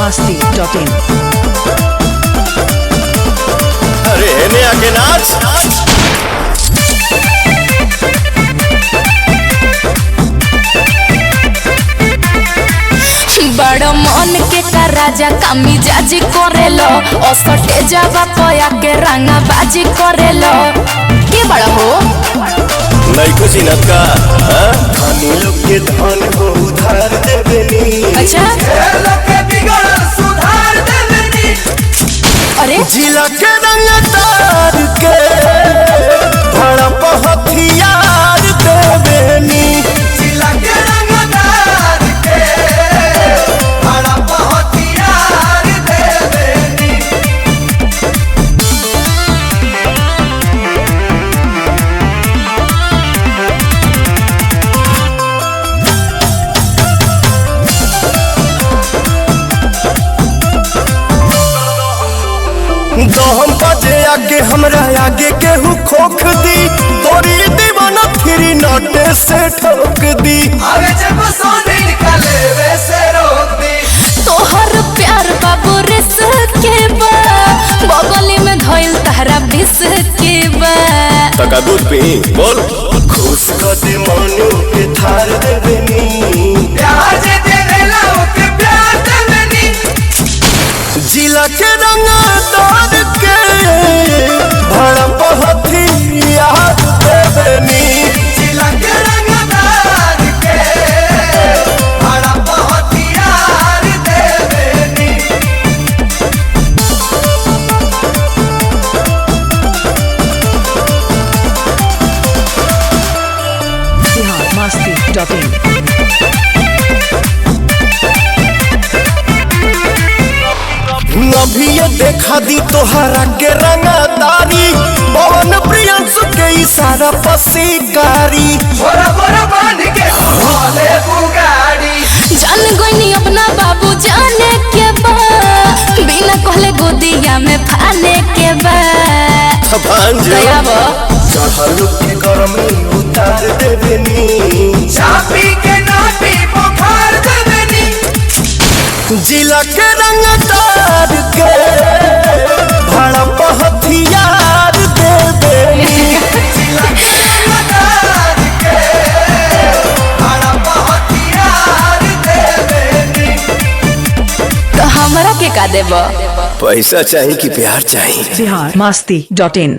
masti.in। अरे हेने आके नाच। बड़ मन के का राजा कामी जाजी करेलो असटे जावा पया के रंगा बाजी करेलो के बड़ा हो लइको चिनत का धनी लोग के धन को उधार देबेनी। अच्छा लोग के बिगड़ल सुधार देबेनी। अरे जिला के रंग तार के भड़प हथियार देबेनी। जिला के रंग तार के भड़प हथियार देबेनी। दहम बजे आगे हमरा आगे केहू खोख दी तोरी दीवाना फिरी नाटे से ठोक दी। आगे जब सोने निकाले वैसे रोक दी। तोहर प्यार बाबू रिस के बा बगली में धइल तहरा बिस के बा तका दूध पी बोल खुश कर दे मनु के थार देबेनी। प्यार जे देला ओके प्यार देबेनी। जिला के रंग तार के भड़प हथियार देबेनी। जिला के रंग तार के भड़प हथियार देबेनी। masti.in। अभी ये देखा दी तोहरा के रंगदारी पवन प्रियंसु के इशारा पसीकारी। बोरा बोरा बांध के भोले बुगाड़ी। जान गईनी अपना बाबू जाने के बा बिना कहले गोदिया में फाने के बा दयावा चढ़ल के गरमी उतार देबेनी। चापी के नापी बुखार देबेनी। जिला के रंग तार के भड़प हथियार देबेनी। जिला के रंग तार के भड़प हथियार देबेनी। तो हमरा के का देबा पैसा चाहिए कि प्यार चाहिए। masti.in।